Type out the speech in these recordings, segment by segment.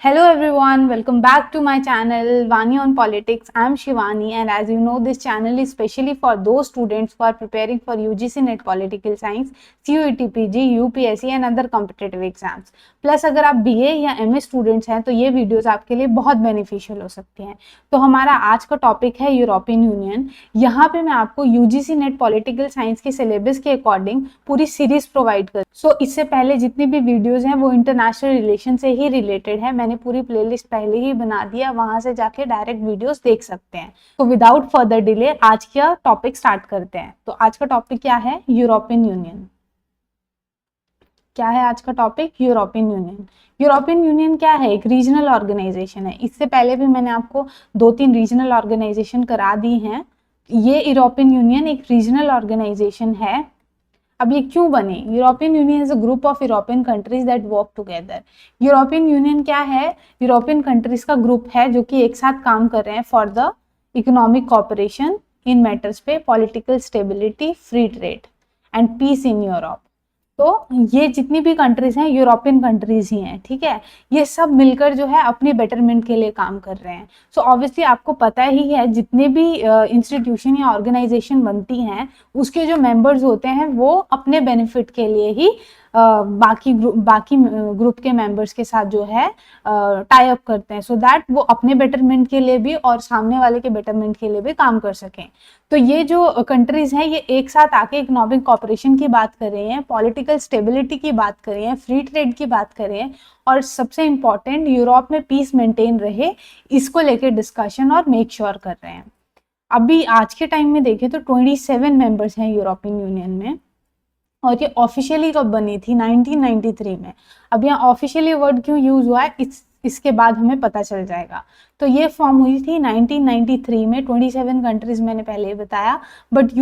Hello everyone, welcome back to my channel Vani on Politics. I am Shivani and as you know this channel is specially for those students who are preparing for UGC NET Political Science, CUET PG, UPSC and other competitive exams. Plus अगर आप BA या MA students हैं तो ये videos आपके लिए बहुत beneficial हो सकती हैं। तो हमारा आज का टॉपिक है यूरोपियन यूनियन। यहाँ पे मैं आपको UGC NET पॉलिटिकल साइंस के सिलेबस के अकॉर्डिंग पूरी सीरीज प्रोवाइड कर। सो इससे पहले जितनी भी वीडियोस हैं वो इंटरनेशनल रिलेशन से ही रिलेटेड है। मैंने पूरी प्लेलिस्ट पहले ही बना दिया, वहां से जाके डायरेक्ट वीडियोस देख सकते हैं। तो विदाउट फर्दर डिले आज का टॉपिक स्टार्ट करते हैं। तो आज का टॉपिक क्या है? European union. क्या है आज का topic? European union. European union क्या है? एक रीजनल ऑर्गेनाइजेशन है। इससे पहले भी मैंने आपको 2-3 रीजनल ऑर्गेनाइजेशन करा दी हैं। ये यूरोपियन यूनियन एक रीजनल ऑर्गेनाइजेशन है। अब ये क्यों बने? European union is a group of European countries that work together. European union क्या है? यूरोपियन कंट्रीज का ग्रुप है जो कि एक साथ काम कर रहे हैं for the economic cooperation in matters पे political stability, free trade and peace in Europe. तो ये जितनी भी कंट्रीज हैं यूरोपियन कंट्रीज ही हैं, ठीक है। ये सब मिलकर जो है अपने बेटरमेंट के लिए काम कर रहे हैं। सो ऑब्वियसली आपको पता ही है जितने भी इंस्टीट्यूशन या ऑर्गेनाइजेशन बनती हैं उसके जो मेंबर्स होते हैं वो अपने बेनिफिट के लिए ही बाकी ग्रुप के मेंबर्स के साथ जो है टाई अप करते हैं, सो दैट वो अपने बेटरमेंट के लिए भी और सामने वाले के बेटरमेंट के लिए भी काम कर सकें। तो ये जो कंट्रीज हैं ये एक साथ आके इकोनॉमिक कॉपरेशन की बात कर रही हैं, पॉलिटिकल स्टेबिलिटी की बात कर रही हैं, फ्री ट्रेड की बात कर रही हैं और सबसे इम्पॉर्टेंट यूरोप में पीस मेंटेन रहे, इसको लेकर डिस्कशन और मेक श्योर कर रहे हैं। अभी आज के टाइम में देखें तो 27 मेंबर्स हैं यूरोपियन यूनियन में और ये ऑफिशियली कब बनी थी? 1993 में। अब यहाँ ऑफिशियली वर्ड क्यों यूज हुआ है इसके बाद हमें पता चल जाएगा। तो ये फॉर्म हुई थी 1993 में। 27 कंट्रीज मैंने पहले ही बताया, बट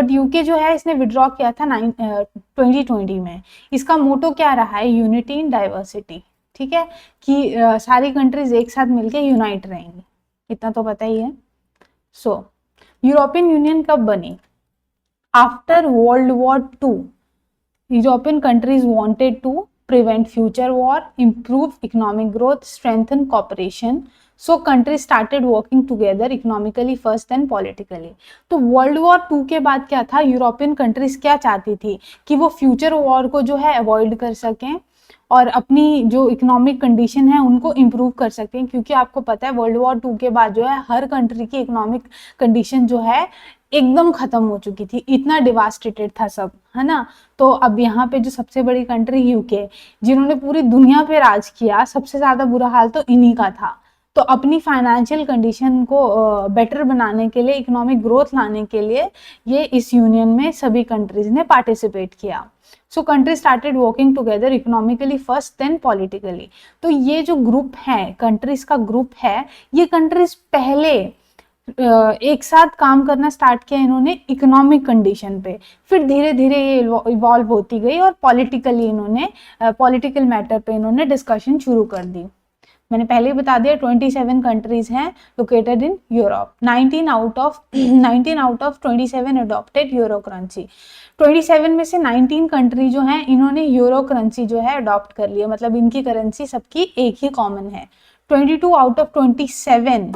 यूके जो है इसने विड्रॉ किया था 2020 में। इसका मोटो क्या रहा है? यूनिटी इन डाइवर्सिटी, ठीक है, कि सारी कंट्रीज एक साथ मिलकर यूनाइट रहेंगी, इतना तो पता ही है। सो यूरोपियन यूनियन कब बनी? After World War II, European countries wanted to prevent future war, improve economic growth, strengthen cooperation. So countries started working together economically first, then politically. तो World War II के बाद क्या था? यूरोपियन कंट्रीज क्या चाहती थी कि वो फ्यूचर वॉर को जो है अवॉइड कर सकें और अपनी जो इकोनॉमिक कंडीशन है उनको इम्प्रूव कर सकते हैं, क्योंकि आपको पता है वर्ल्ड वॉर 2 के बाद जो है हर कंट्री की इकोनॉमिक कंडीशन जो है एकदम खत्म हो चुकी थी, इतना डिवास्टेटेड था सब, है ना। तो अब यहाँ पे जो सबसे बड़ी कंट्री यूके, जिन्होंने पूरी दुनिया पे राज किया, सबसे ज्यादा बुरा हाल तो इन्हीं का था। तो अपनी फाइनेंशियल कंडीशन को बेटर बनाने के लिए, इकोनॉमिक ग्रोथ लाने के लिए ये इस यूनियन में सभी कंट्रीज ने पार्टिसिपेट किया। So country started working together economically first, then politically. तो ये जो ग्रुप है, कंट्रीज का ग्रुप है, ये कंट्रीज पहले एक साथ काम करना स्टार्ट किया इन्होंने इकोनॉमिक कंडीशन पे, फिर धीरे धीरे ये इवॉल्व होती गई और पॉलिटिकली इन्होंने पॉलिटिकल मैटर पे इन्होंने डिस्कशन शुरू कर दी। मैंने पहले ही बता दिया 27 कंट्रीज हैं located in Europe. 19 out of 27 adopted euro currency. 27 में से 19 कंट्री जो हैं इन्होंने यूरो करेंसी जो है अडॉप्ट कर लिया, मतलब इनकी करेंसी सबकी एक ही कॉमन है। 22 out of 27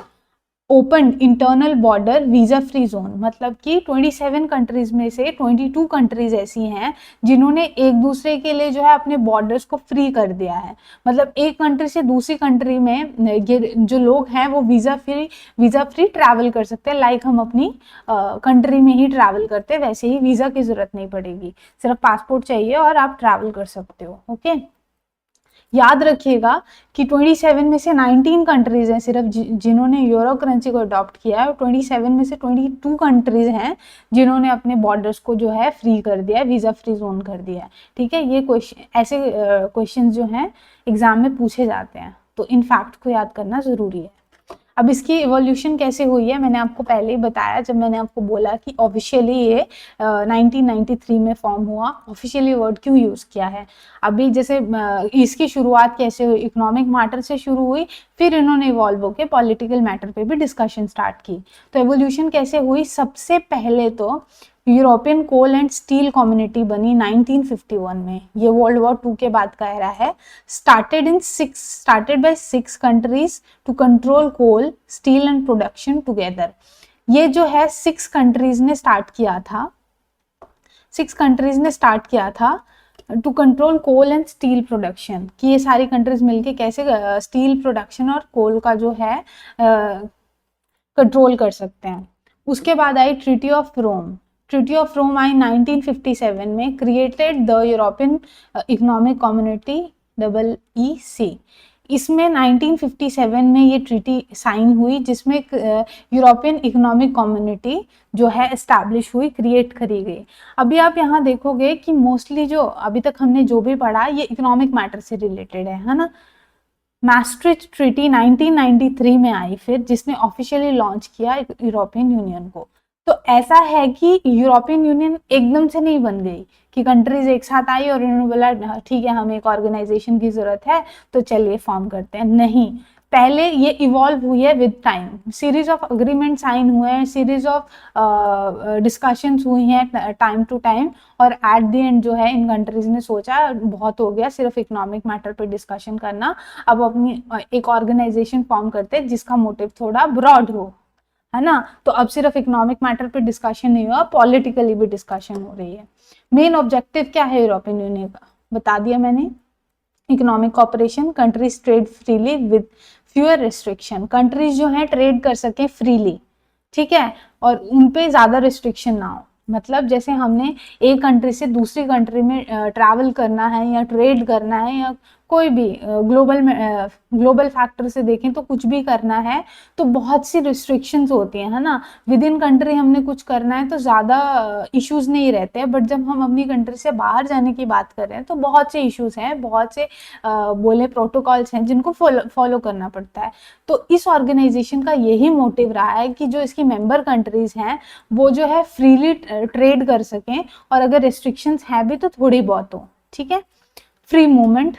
open internal border visa free zone, मतलब कि 27 कंट्रीज में से 22 कंट्रीज ऐसी हैं जिन्होंने एक दूसरे के लिए जो है अपने बॉर्डर्स को फ्री कर दिया है। मतलब एक कंट्री से दूसरी कंट्री में ये जो लोग हैं वो वीजा फ्री ट्रैवल कर सकते हैं, लाइक हम अपनी कंट्री में ही ट्रैवल करते हैं वैसे ही वीजा की जरूरत नहीं पड़ेगी, सिर्फ पासपोर्ट चाहिए और आप ट्रैवल कर सकते हो। ओके, याद रखिएगा कि 27 में से 19 कंट्रीज हैं सिर्फ जिन्होंने यूरो करेंसी को अडॉप्ट किया है, और 27 में से 22 कंट्रीज हैं जिन्होंने अपने बॉर्डर्स को जो है फ्री कर दिया है, वीजा फ्री जोन कर दिया है, ठीक है। ये ऐसे क्वेश्चन जो हैं एग्जाम में पूछे जाते हैं, तो इन फैक्ट को याद करना जरूरी है। अब इसकी इवोल्यूशन कैसे हुई है मैंने आपको पहले ही बताया, जब मैंने आपको बोला कि ऑफिशियली ये 1993 में फॉर्म हुआ। ऑफिशियली वर्ड क्यों यूज किया है? अभी जैसे इसकी शुरुआत कैसे हुई? इकोनॉमिक मैटर से शुरू हुई, फिर इन्होंने इवॉल्व होकर पॉलिटिकल मैटर पे भी डिस्कशन स्टार्ट की। तो एवोल्यूशन कैसे हुई? सबसे पहले तो European coal and steel community बनी 1951 में, ये वर्ल्ड वॉर 2 के बाद का एरा है। Started by 6 countries to control coal, steel and production together. ये जो है 6 कंट्रीज ने स्टार्ट किया था, 6 कंट्रीज ने स्टार्ट किया था to control coal and steel production, कि ये सारी कंट्रीज मिलके कैसे स्टील प्रोडक्शन और कोल का जो है कंट्रोल कर सकते हैं। उसके बाद आई treaty of Rome. Treaty of Rome आई 1957 में, created the European economic community EEC। इसमें 1957 में ये ट्रीटी साइन हुई, जिसमें यूरोपियन इकोनॉमिक कम्युनिटी जो है एस्टैब्लिश हुई, क्रिएट करी गई। अभी आप यहाँ देखोगे कि मोस्टली जो अभी तक हमने जो भी पढ़ा ये इकोनॉमिक मैटर से रिलेटेड है ना। मैस्ट्रिक्ट ट्रीटी 1993 में आई फिर, जिसने ऑफिशियली लॉन्च किया यूरोपियन यूनियन को। तो ऐसा है कि यूरोपियन यूनियन एकदम से नहीं बन गई कि कंट्रीज एक साथ आई और उन्होंने बोला ठीक है हमें एक ऑर्गेनाइजेशन की जरूरत है तो चलिए फॉर्म करते हैं, नहीं। पहले ये इवॉल्व हुई है with time, series of agreement sign हुए हैं, सीरीज ऑफ डिस्कशंस हुई हैं टाइम टू टाइम, और एट द एंड जो है इन कंट्रीज ने सोचा बहुत हो गया सिर्फ इकोनॉमिक मैटर पे डिस्कशन करना, अब अपनी एक ऑर्गेनाइजेशन फॉर्म करते हैं जिसका मोटिव थोड़ा ब्रॉड हो, है ना। तो अब सिर्फ इकोनॉमिक मैटर पे डिस्कशन नहीं हुआ, पॉलिटिकली भी डिस्कशन हो रही है। मेन ऑब्जेक्टिव क्या है यूरोपियन यूनियन का, बता दिया मैंने। Economic cooperation, countries trade freely with fewer restriction, countries जो है ट्रेड कर सके फ्रीली, ठीक है, और उन पे ज्यादा रिस्ट्रिक्शन ना हो। मतलब जैसे हमने एक कंट्री से दूसरी कंट्री में ट्रैवल करना है या ट्रेड करना है या कोई भी ग्लोबल फैक्टर से देखें तो कुछ भी करना है तो बहुत सी रिस्ट्रिक्शंस होती हैं, है ना। विद इन कंट्री हमने कुछ करना है तो ज़्यादा इश्यूज नहीं रहते हैं, बट जब हम अपनी कंट्री से बाहर जाने की बात कर रहे हैं तो बहुत से इश्यूज हैं, बहुत से बोले प्रोटोकॉल्स हैं जिनको फॉलो करना पड़ता है। तो इस ऑर्गेनाइजेशन का यही मोटिव रहा है कि जो इसकी मेंबर कंट्रीज हैं वो जो है फ्रीली ट्रेड कर सकें, और अगर रिस्ट्रिक्शंस हैं भी तो थोड़ी बहुत हो, ठीक है। Free movement,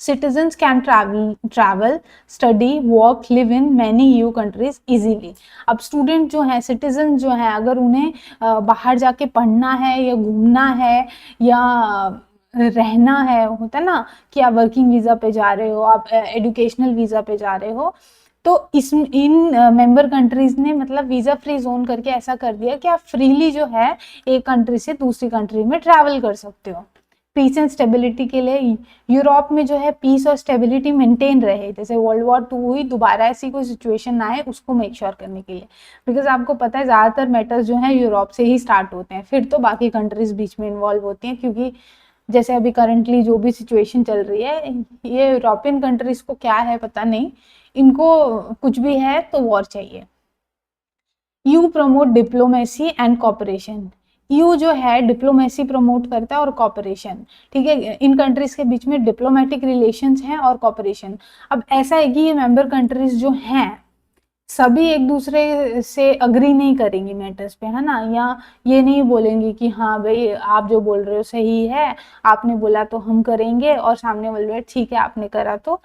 citizens can travel, study, work, live in many EU countries easily। अब स्टूडेंट जो है, सिटीजन जो है, अगर उन्हें बाहर जाके पढ़ना है या घूमना है या रहना है, होता है ना कि आप वर्किंग वीजा पे जा रहे हो, आप एजुकेशनल वीजा पे जा रहे हो, तो इन मेंबर कंट्रीज ने मतलब वीजा फ्री जोन करके ऐसा कर दिया कि आप फ्रीली जो है एक कंट्री से दूसरी कंट्री में ट्रैवल कर सकते हो। पीस एंड स्टेबिलिटी के लिए यूरोप में जो है पीस और स्टेबिलिटी मेंटेन रहे, जैसे वर्ल्ड वॉर 2 हुई, दोबारा ऐसी कोई सिचुएशन ना आए उसको मेक श्योर करने के लिए। बिकॉज आपको पता है ज़्यादातर मैटर्स जो है यूरोप से ही स्टार्ट होते हैं, फिर तो बाकी कंट्रीज बीच में इन्वॉल्व होती हैं, क्योंकि जैसे अभी करंटली जो भी सिचुएशन चल रही है ये यूरोपियन कंट्रीज को क्या है पता नहीं, इनको कुछ भी है तो वॉर चाहिए। You promote diplomacy and cooperation, you जो है डिप्लोमेसी प्रमोट करता है और कॉपरेशन, ठीक है। इन कंट्रीज के बीच में डिप्लोमेटिक रिलेशंस हैं और कॉपरेशन। अब ऐसा है कि ये मेंबर कंट्रीज जो हैं सभी एक दूसरे से अग्री नहीं करेंगी मैटर्स पे, है ना, या ये नहीं बोलेंगे कि हाँ भाई आप जो बोल रहे हो सही है, आपने बोला तो हम करेंगे, और सामने बोल रहे ठीक है आपने करा तो।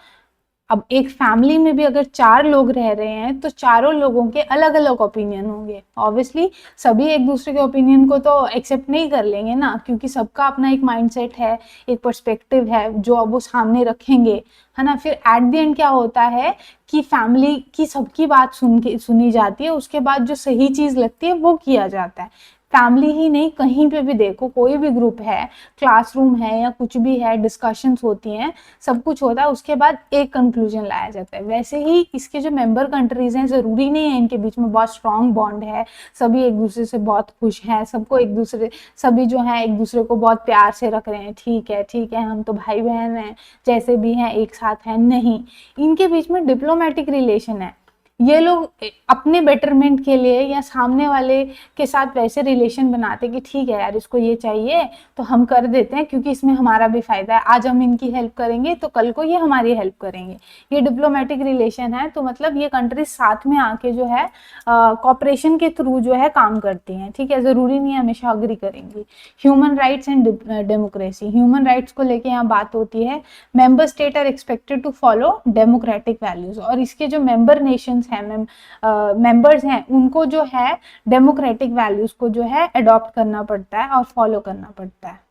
अब एक फैमिली में भी अगर 4 लोग रह रहे हैं तो चारों लोगों के अलग अलग ओपिनियन होंगे, ऑब्वियसली सभी एक दूसरे के ओपिनियन को तो एक्सेप्ट नहीं कर लेंगे ना, क्योंकि सबका अपना एक माइंडसेट है, एक पर्सपेक्टिव है जो अब वो सामने रखेंगे, है ना। फिर एट द एंड क्या होता है कि फैमिली की सबकी बात सुनी जाती है, उसके बाद जो सही चीज लगती है वो किया जाता है। फैमिली ही नहीं, कहीं पे भी देखो, कोई भी ग्रुप है, क्लासरूम है या कुछ भी है, डिस्कशंस होती हैं, सब कुछ होता है, उसके बाद एक कंक्लूजन लाया जाता है। वैसे ही इसके जो मेंबर कंट्रीज हैं, जरूरी नहीं है इनके बीच में बहुत स्ट्रॉन्ग बॉन्ड है, सभी एक दूसरे से बहुत खुश हैं, सबको एक दूसरे, सभी जो है एक दूसरे को बहुत प्यार से रख रहे हैं, ठीक है हम तो भाई बहन हैं, जैसे भी हैं एक साथ हैं, नहीं, इनके बीच में डिप्लोमेटिक रिलेशन है। ये लोग अपने बेटरमेंट के लिए या सामने वाले के साथ वैसे रिलेशन बनाते कि ठीक है यार इसको ये चाहिए तो हम कर देते हैं, क्योंकि इसमें हमारा भी फायदा है, आज हम इनकी हेल्प करेंगे तो कल को ये हमारी हेल्प करेंगे। ये डिप्लोमेटिक रिलेशन है, तो मतलब ये कंट्रीज साथ में आके जो है कॉपरेशन के थ्रू जो है काम करती हैं, ठीक है, जरूरी नहीं हमेशा अग्री करेंगी। Human rights and democracy, human rights को लेके यहाँ बात होती है। Member state are expected to follow democratic values, और इसके जो मेंबर नेशन नेशंस हैं, मेंबर्स हैं, उनको जो है डेमोक्रेटिक वैल्यूज को जो है अडॉप्ट करना पड़ता है और फॉलो करना पड़ता है।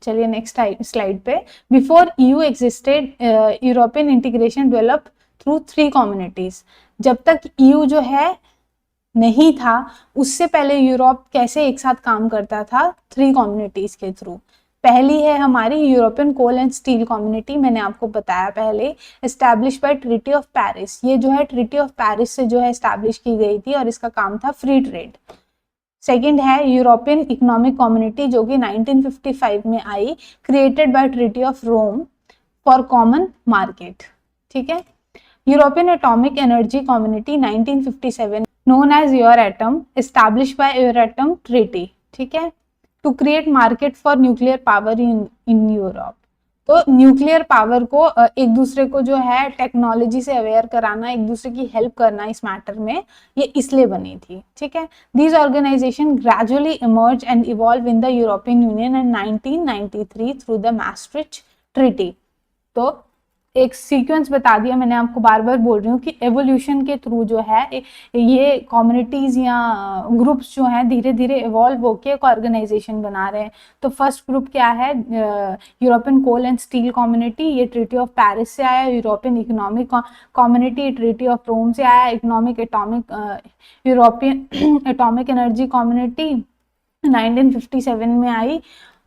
चलिए नेक्स्ट स्लाइड पे। Before EU existed, European integration develop through 3 communities. जब तक ईयू जो है नहीं था, उससे पहले यूरोप कैसे एक साथ काम करता था? 3 कम्युनिटीज के थ्रू। पहली है हमारी European coal and steel community, मैंने आपको बताया पहले, establish by treaty of Paris. ये जो है ट्रीटी ऑफ पेरिस से जो है एस्टैब्लिश की गई थी और इसका काम था फ्री ट्रेड। सेकेंड है यूरोपियन इकोनॉमिक कम्युनिटी, जो कि 1955 में आई, created by treaty of Rome for common market. ठीक है। European atomic energy community 1957, known as Euratom, established by Euratom Treaty, ठीक है, to create market for nuclear power in Europe। तो न्यूक्लियर पावर को एक दूसरे को जो है टेक्नोलॉजी से अवेयर कराना, एक दूसरे की हेल्प करना इस मैटर में, ये इसलिए बनी थी। ठीक है। These organisation gradually emerge and evolve in the European Union in 1993 through the maastricht treaty. तो एक सीक्वेंस बता दिया मैंने आपको, बार बार बोल रही हूँ कि एवोल्यूशन के थ्रू जो है ये कम्युनिटीज या ग्रुप्स जो हैं धीरे धीरे इवॉल्व होकर एक ऑर्गेनाइजेशन बना रहे हैं। तो फर्स्ट ग्रुप क्या है? European coal and steel community, ये ट्रीटी ऑफ पेरिस से आया। European economic community treaty of Rome से आया। Economic atomic European atomic energy community 1957 में आई।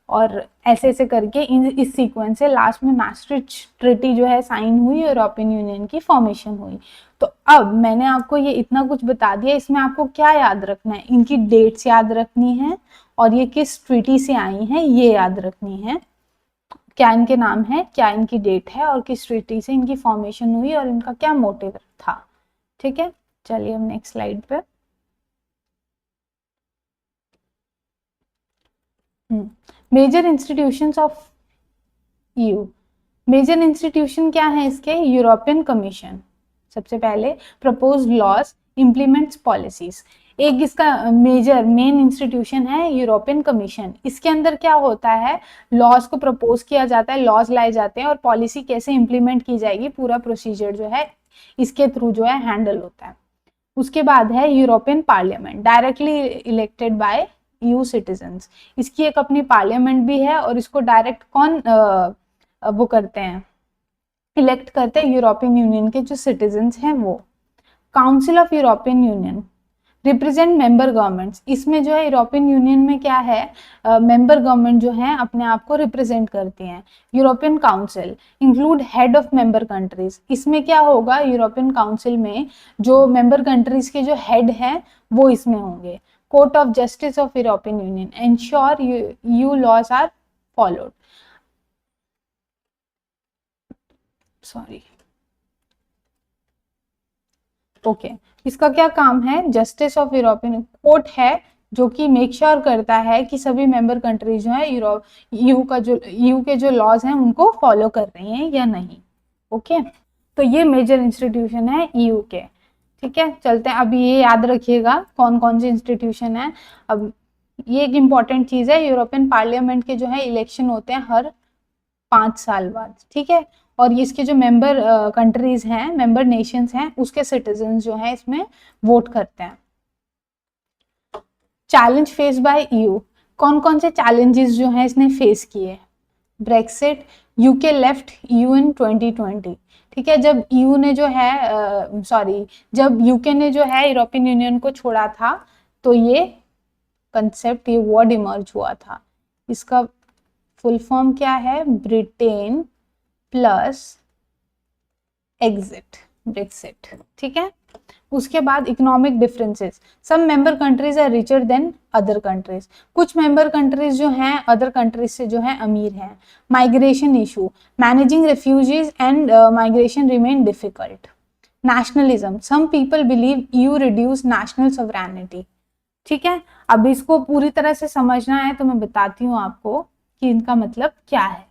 और ऐसे ऐसे करके इस सीक्वेंस से लास्ट में maastricht ट्रीटी जो है साइन हुई, यूरोपियन यूनियन की फॉर्मेशन हुई। तो अब मैंने आपको ये इतना कुछ बता दिया, इसमें आपको क्या याद रखना है? इनकी डेट्स याद रखनी है और ये किस ट्रीटी से आई हैं ये याद रखनी है। क्या इनके नाम है, क्या इनकी डेट है और किस ट्रीटी से इनकी फॉर्मेशन हुई और इनका क्या मोटिव था। ठीक है। चलिए हम नेक्स्ट स्लाइड पे। Major institutions of EU. Major institution क्या है इसके? यूरोपियन कमीशन सबसे पहले प्रपोज लॉज, इम्प्लीमेंट्स पॉलिसीज। एक इसका मेजर मेन इंस्टीट्यूशन है यूरोपियन कमीशन। इसके अंदर क्या होता है? लॉज को प्रपोज किया जाता है, लॉज लाए जाते हैं और पॉलिसी कैसे इम्प्लीमेंट की जाएगी, पूरा प्रोसीजर जो है इसके थ्रू जो है हैंडल होता है। उसके बाद है European parliament, directly elected by EU citizens. इसकी एक अपनी पार्लियामेंट भी है और इसको डायरेक्ट कौन वो करते हैं, इलेक्ट करते हैं? यूरोपियन यूनियन के जो सिटीजन्स हैं वो। Council of European union represent member governments. इसमें जो है यूरोपियन यूनियन में क्या है, मेंबर गवर्नमेंट जो है अपने आप को रिप्रेजेंट करती हैं। European council include head of member countries. इसमें क्या होगा, यूरोपियन काउंसिल में जो मेंबर कंट्रीज के जो हेड हैं वो इसमें होंगे। Court of justice of European Union ensure EU laws are followed. Sorry, okay. इसका क्या काम है? जस्टिस ऑफ यूरोपियन कोर्ट है जो कि मेक श्योर करता है कि सभी मेंबर कंट्रीज जो है ईयू के जो लॉज हैं उनको फॉलो कर रही हैं या नहीं। ओके। तो ये मेजर इंस्टीट्यूशन है ईयू के। ठीक है। चलते हैं, अभी ये याद रखिएगा कौन कौन से इंस्टीट्यूशन है। अब ये एक इम्पॉर्टेंट चीज है, यूरोपियन पार्लियामेंट के जो है इलेक्शन होते हैं हर 5 साल बाद। ठीक है। और इसके जो मेंबर कंट्रीज हैं, मेंबर नेशंस हैं, उसके सिटीजन जो हैं इसमें वोट करते हैं। Challenge face by EU. कौन कौन से चैलेंजेस जो हैं इसने फेस किए? ब्रेक्सिट, यूके लेफ्ट ईयू इन 2020। ठीक है। जब ईयू ने जो है जब यूके ने जो है यूरोपियन यूनियन को छोड़ा था तो ये कंसेप्ट, ये वर्ड इमर्ज हुआ था। इसका फुल फॉर्म क्या है? Britain plus exit, Brexit. ठीक है। उसके बाद economic differences. Some member countries are richer than other countries. कुछ मेंबर कंट्रीज जो हैं अदर कंट्रीज से जो है अमीर हैं। Migration issue, managing refugees and migration remain difficult. Nationalism, some people believe EU reduce national sovereignty. ठीक है। अब इसको पूरी तरह से समझना है तो मैं बताती हूँ आपको कि इनका मतलब क्या है।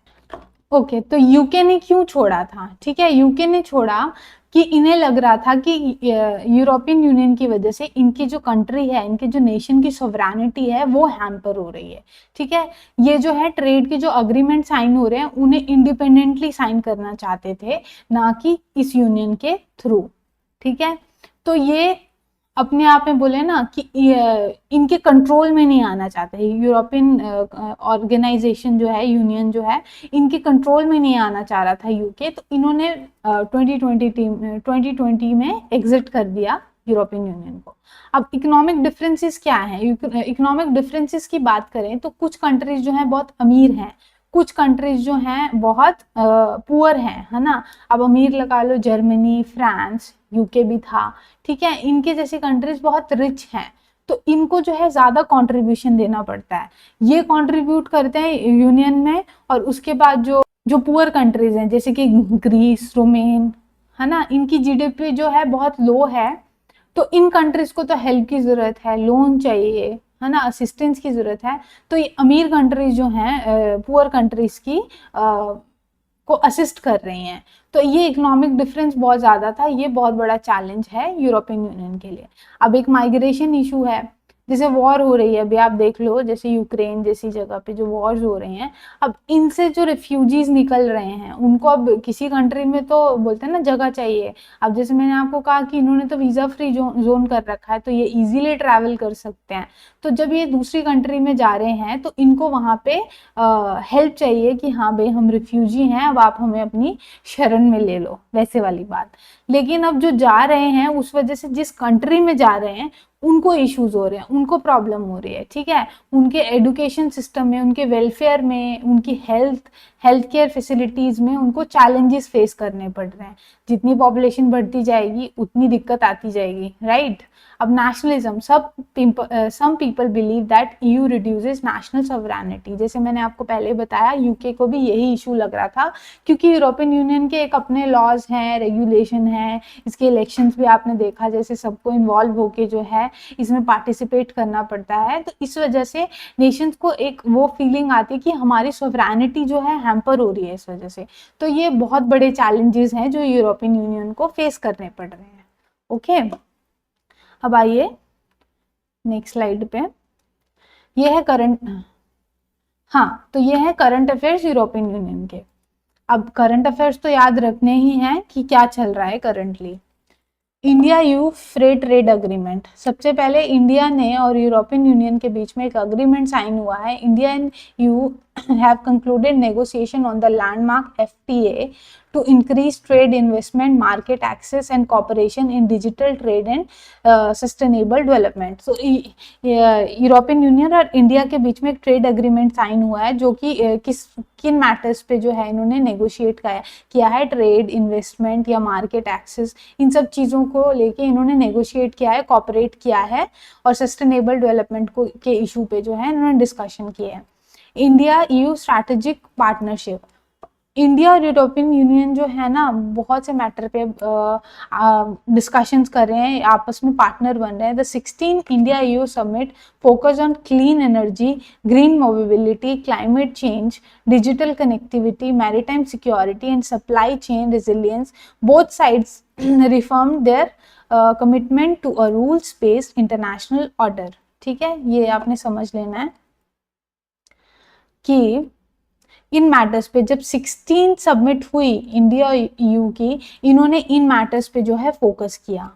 ओके। तो यूके ने क्यों छोड़ा था? ठीक है। यूके ने छोड़ा कि इन्हें लग रहा था कि यूरोपियन यूनियन की वजह से इनकी जो कंट्री है, इनके जो नेशन की सॉवरेनिटी है वो हैम्पर हो रही है। ठीक है, ये जो है ट्रेड के जो अग्रीमेंट साइन हो रहे हैं उन्हें इंडिपेंडेंटली साइन करना चाहते थे, ना कि इस यूनियन के थ्रू। ठीक है, तो ये अपने आप में बोले ना कि इनके कंट्रोल में नहीं आना चाहते, यूरोपियन ऑर्गेनाइजेशन जो है, यूनियन जो है, इनके कंट्रोल में नहीं आना चाह रहा था यूके, तो इन्होंने 2020 में एग्जिट कर दिया यूरोपियन यूनियन को। अब इकोनॉमिक डिफरेंसेस क्या है? इकोनॉमिक डिफरेंसेस की बात करें तो कुछ कंट्रीज जो हैं बहुत अमीर हैं, कुछ कंट्रीज जो हैं बहुत पुअर हैं, है ना। अब अमीर लगा लो जर्मनी, फ्रांस, यूके भी था। ठीक है, इनके जैसी कंट्रीज बहुत रिच हैं, तो इनको जो है ज्यादा कंट्रीब्यूशन देना पड़ता है। ये कंट्रीब्यूट करते हैं यूनियन में, और उसके बाद जो जो पुअर कंट्रीज हैं जैसे कि ग्रीस, रोमेन, है ना, इनकी जीडीपी जो है बहुत लो है, तो इन कंट्रीज को तो हेल्प की जरूरत है, लोन चाहिए, है ना, असिस्टेंस की जरूरत है। तो ये अमीर कंट्रीज जो हैं पुअर कंट्रीज की को असिस्ट कर रही हैं। तो ये इकोनॉमिक डिफरेंस बहुत ज़्यादा था, ये बहुत बड़ा चैलेंज है यूरोपियन यूनियन के लिए। अब एक माइग्रेशन इशू है, जैसे वॉर हो रही है, अभी आप देख लो जैसे यूक्रेन जैसी जगह पे जो वॉर्स हो रही हैं, अब इनसे जो रिफ्यूजीज निकल रहे हैं उनको अब किसी कंट्री में तो बोलते हैं ना जगह चाहिए। अब जैसे मैंने आपको कहा कि इन्होंने तो वीज़ा फ्री जोन कर रखा है, तो ये इजीली ट्रैवल कर सकते हैं। तो जब ये दूसरी कंट्री में जा रहे हैं तो इनको वहाँ पे हेल्प चाहिए कि हाँ भाई हम रिफ्यूजी हैं, अब आप हमें अपनी शरण में ले लो, वैसे वाली बात। लेकिन अब जो जा रहे हैं उस वजह से जिस कंट्री में जा रहे हैं उनको इश्यूज हो रहे हैं, उनको प्रॉब्लम हो रही है। ठीक है, उनके एजुकेशन सिस्टम में, उनके वेलफेयर में, उनकी हेल्थ केयर फैसिलिटीज में उनको चैलेंजेस फेस करने पड़ रहे हैं। जितनी पॉपुलेशन बढ़ती जाएगी उतनी दिक्कत आती जाएगी, राइट। अब nationalism, some people believe that EU reduces national sovereignty. जैसे मैंने आपको पहले बताया यूके को भी यही इशू लग रहा था, क्योंकि यूरोपियन यूनियन के एक अपने लॉज हैं, रेगुलेशन है, इसके इलेक्शंस भी आपने देखा, जैसे सबको इन्वॉल्व होके जो है इसमें पार्टिसिपेट करना पड़ता है। तो इस वजह से नेशंस को एक वो फीलिंग आती है कि हमारी सॉवरेनिटी जो है हैम्पर हो रही है इस वजह से। तो ये बहुत बड़े चैलेंजेस हैं जो यूरोपियन यूनियन को फेस करने पड़ रहे हैं। ओके, अब आइए नेक्स्ट स्लाइड पे, ये है करंट, हाँ, तो ये है करंट अफेयर्स यूरोपियन यूनियन के। अब करंट अफेयर्स तो याद रखने ही हैं कि क्या चल रहा है currently. India you free trade agreement, सबसे पहले इंडिया ने और यूरोपियन यूनियन के बीच में एक अग्रीमेंट साइन हुआ है। India and you have concluded negotiation on the landmark FTA to increase trade, investment, market access and cooperation in digital trade and sustainable development. So European union और India के बीच में एक trade agreement sign हुआ है, जो कि किन matters पे जो है इन्होंने नेगोशिएट किया है, ट्रेड, इन्वेस्टमेंट या मार्केट एक्सेस, इन सब चीज़ों को लेके इन्होंने नेगोशिएट किया है, कॉपरेट किया है, और सस्टेनेबल डेवलपमेंट को के इशू पे जो है इन्होंने डिस्कशन किया है। India EU strategic partnership, India और यूरोपियन यूनियन जो है ना बहुत से मैटर पे डिस्कशंस कर रहे हैं, आपस में पार्टनर बन रहे हैं। The 16th India EU summit focus on clean energy, green mobility, climate change, digital connectivity, maritime security and supply chain resilience. Both sides reaffirm their commitment to a rules based international order. ठीक है, ये आपने समझ लेना है कि इन matters पे जब 16 सबमिट हुई इंडिया ईयू की, इन्होंने इन मैटर्स पे जो है फोकस किया।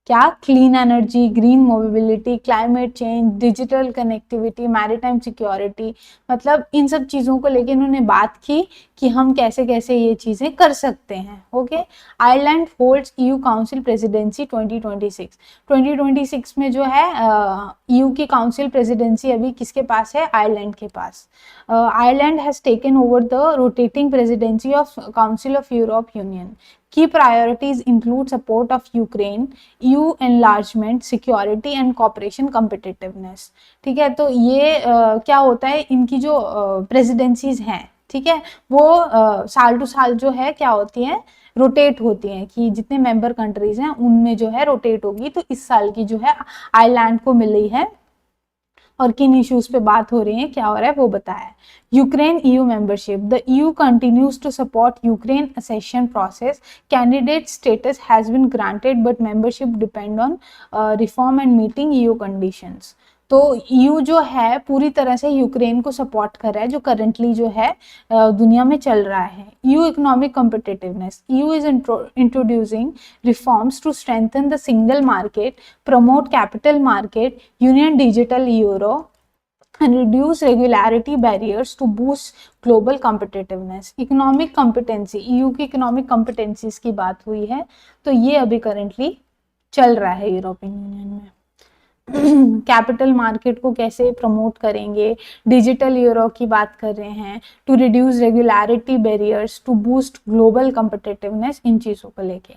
क्या? Clean energy, green mobility, climate change, digital connectivity, maritime security, मतलब इन सब चीज़ों को लेके इन्होंने बात की कि हम कैसे कैसे ये चीज़ें कर सकते हैं। Okay, Ireland holds EU council presidency 2026। 2026 में जो है ईयू की काउंसिल प्रेसिडेंसी अभी किसके पास है? आयरलैंड के पास। Ireland has taken over the rotating presidency of council of Europe union. Key priorities include support of Ukraine, EU enlargement, security and cooperation competitiveness। ठीक है, तो ये क्या होता है, इनकी जो प्रेसिडेंसीज हैं, ठीक है, वो साल टू साल जो है क्या होती हैं, रोटेट होती हैं, कि जितने मेंबर कंट्रीज हैं उनमें जो है रोटेट होगी। तो इस साल की जो है आयरलैंड को मिली है और किन इश्यूज पे बात हो रही है, क्या हो रहा है वो बताया। Ukraine EU membership, the EU continues to support Ukraine accession process, candidate status has been granted but membership depend on reform and meeting EU conditions. तो ईयू जो है पूरी तरह से यूक्रेन को सपोर्ट कर रहा है, जो करंटली जो है दुनिया में चल रहा है। EU economic competitiveness, EU is introducing reforms to strengthen the single market, promote capital market union, digital euro and reduce regularity barriers to boost global competitiveness. Economic competency, EU की economic competencies की बात हुई है, तो ये अभी currently चल रहा है यूरोपियन यूनियन में। कैपिटल मार्केट को कैसे प्रमोट करेंगे, डिजिटल यूरो की बात कर रहे हैं, to reduce regularity barriers, to boost global competitiveness, इन चीज़ों को लेके।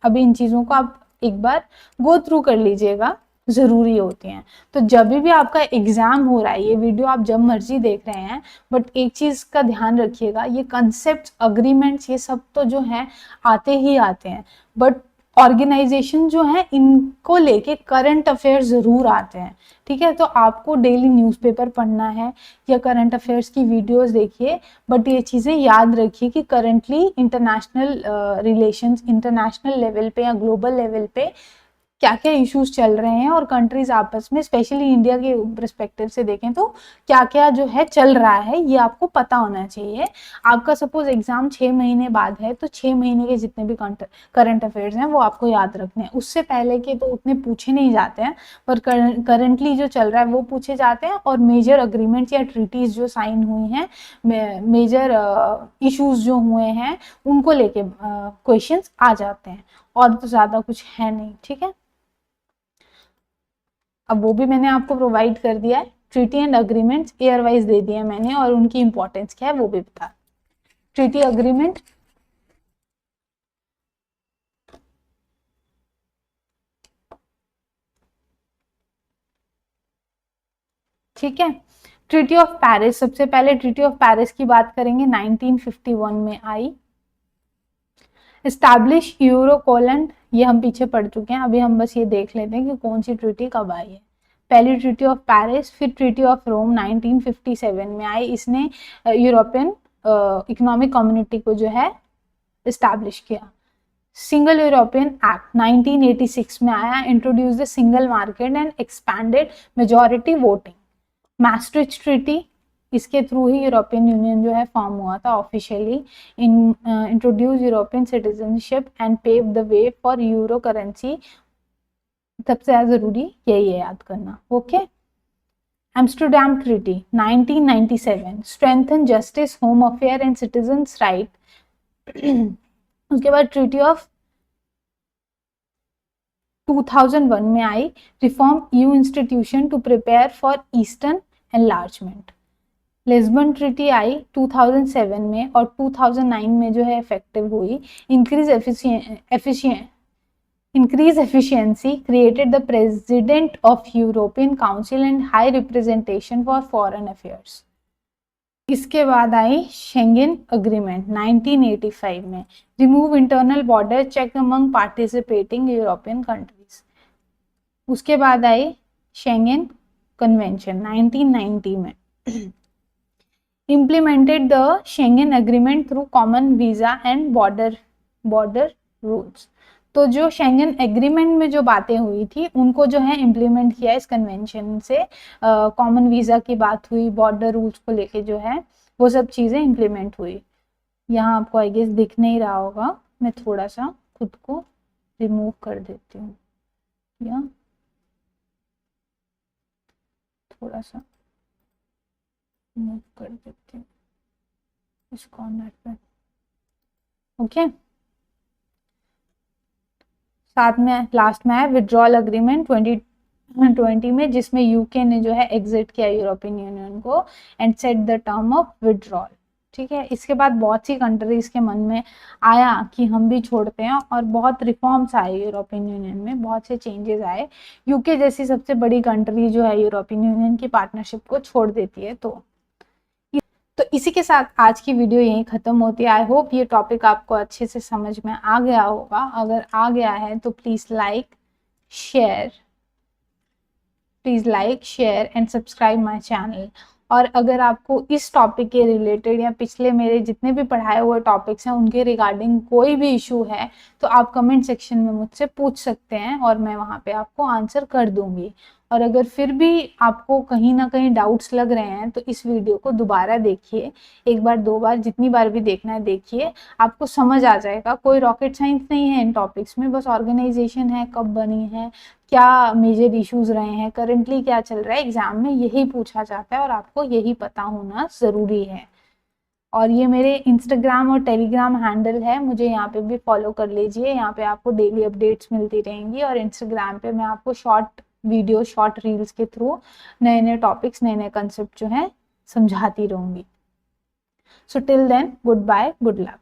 अभी इन चीज़ों को आप एक बार गो थ्रू कर लीजिएगा, ज़रूरी होती हैं। तो जब भी आपका एग्ज़ाम हो रहा है, ये वीडियो आप जब मर्जी देख रहे हैं, बट एक चीज़ का ध्यान रखिएगा, ये कंसेप्ट, अग्रीमेंट्स, ये सब तो जो है आते ही आते हैं, बट ऑर्गेनाइजेशन जो है इनको लेके करंट अफेयर ज़रूर आते हैं। ठीक है, तो आपको डेली न्यूज़पेपर पढ़ना है या करंट अफेयर्स की वीडियोस देखिए, बट ये चीज़ें याद रखिए कि currently international relations, international level पे या ग्लोबल लेवल पे क्या क्या इश्यूज चल रहे हैं, और कंट्रीज आपस में, स्पेशली इंडिया के परस्पेक्टिव से देखें तो क्या क्या जो है चल रहा है, ये आपको पता होना चाहिए। आपका सपोज एग्जाम 6 महीने बाद है, तो 6 महीने के जितने भी करंट अफेयर्स हैं वो आपको याद रखने हैं। उससे पहले के तो उतने पूछे नहीं जाते हैं, पर करंटली जो चल रहा है वो पूछे जाते हैं, और मेजर अग्रीमेंट्स या ट्रीटीज जो साइन हुई हैं, मेजर इश्यूज जो हुए हैं, उनको लेके क्वेश्चंस आ जाते हैं, और तो ज़्यादा कुछ है नहीं। ठीक है, अब वो भी मैंने आपको प्रोवाइड कर दिया है, treaty and agreements year wise दे दिए मैंने, और उनकी इंपॉर्टेंस क्या है वो भी बता। ट्रीटी अग्रीमेंट, ठीक है। ट्रीटी ऑफ पेरिस, सबसे पहले ट्रीटी ऑफ पेरिस की बात करेंगे, 1951 में आई। एस्टैब्लिश यूरो कोलन, ये हम पीछे पढ़ चुके हैं, अभी हम बस ये देख लेते हैं कि कौन सी ट्रीटी कब आई है। पहली ट्रीटी ऑफ पेरिस, फिर ट्रीटी ऑफ रोम 1957 में आई, इसने यूरोपियन इकोनॉमिक कम्युनिटी को जो है इस्टेब्लिश किया। सिंगल यूरोपियन एक्ट 1986 में आया, introduce the single market and expanded majority voting. Maastricht treaty, इसके थ्रू ही यूरोपियन यूनियन जो है फॉर्म हुआ था officially. Introduce European citizenship and pave the way for euro currency. सबसे ज्यादा जरूरी यही है याद करना। Okay, Amsterdam treaty 1997, strengthen justice, home affair and citizens right. उसके बाद ट्रीटी ऑफ 2001 में आई, reform EU institution to prepare for eastern enlargement. Lisbon treaty आई 2007 में, और 2009 में जो है इफेक्टिव हुई। Increase efficiency, created the president of European Council and high representation for foreign affairs. इसके बाद आई शेंगेन अग्रीमेंट 1985 में, remove internal border check among participating European countries. उसके बाद आई शेंगेन कन्वेंशन 1990 में, implemented the Schengen agreement through common visa and border rules। तो जो Schengen agreement में जो बातें हुई थी उनको जो है इम्प्लीमेंट किया इस कन्वेंशन से। कॉमन वीज़ा की बात हुई, बॉर्डर रूल्स को लेके जो है वो सब चीज़ें इम्प्लीमेंट हुई। यहाँ आपको आई गेस दिख नहीं रहा होगा, मैं थोड़ा सा खुद को रिमूव कर देती हूँ, या थोड़ा सा मूव कर देती हूँ इस कॉर्नर पे। ओके, साथ में लास्ट में है विड्रॉल अग्रीमेंट 2020 में, जिसमें यूके ने जो है एग्जिट किया यूरोपियन यूनियन को and set the term of withdrawal. ठीक है, इसके बाद बहुत सी कंट्रीज के मन में आया कि हम भी छोड़ते हैं, और बहुत रिफॉर्म्स आए यूरोपियन यूनियन में, बहुत से चेंजेस आए। यूके जैसी सबसे बड़ी कंट्री जो है यूरोपियन यूनियन की पार्टनरशिप को छोड़ देती है। तो इसी के साथ आज की वीडियो यहीं खत्म होती है। आई होप ये टॉपिक आपको अच्छे से समझ में आ गया होगा। अगर आ गया है तो please like, share please like, share and subscribe my channel. और अगर आपको इस टॉपिक के रिलेटेड या पिछले मेरे जितने भी पढ़ाए हुए टॉपिक्स हैं उनके रिगार्डिंग कोई भी इशू है तो आप कमेंट सेक्शन में मुझसे पूछ सकते हैं और मैं वहाँ पे आपको आंसर कर दूंगी। और अगर फिर भी आपको कहीं ना कहीं डाउट्स लग रहे हैं तो इस वीडियो को दोबारा देखिए, एक बार दो बार जितनी बार भी देखना है देखिए, आपको समझ आ जाएगा। कोई रॉकेट साइंस नहीं है इन टॉपिक्स में, बस ऑर्गेनाइजेशन है, कब बनी है, क्या मेजर इश्यूज रहे हैं, करंटली क्या चल रहा है, एग्जाम में यही पूछा जाता है और आपको यही पता होना ज़रूरी है। और ये मेरे इंस्टाग्राम और टेलीग्राम हैंडल है, मुझे यहाँ पे भी फॉलो कर लीजिए। यहाँ पे आपको डेली अपडेट्स मिलती रहेंगी और इंस्टाग्राम पे मैं आपको शॉर्ट वीडियो, शॉर्ट रील्स के थ्रू नए नए टॉपिक्स, नए नए कंसेप्ट जो हैं समझाती रहूँगी। So till then, goodbye, good luck.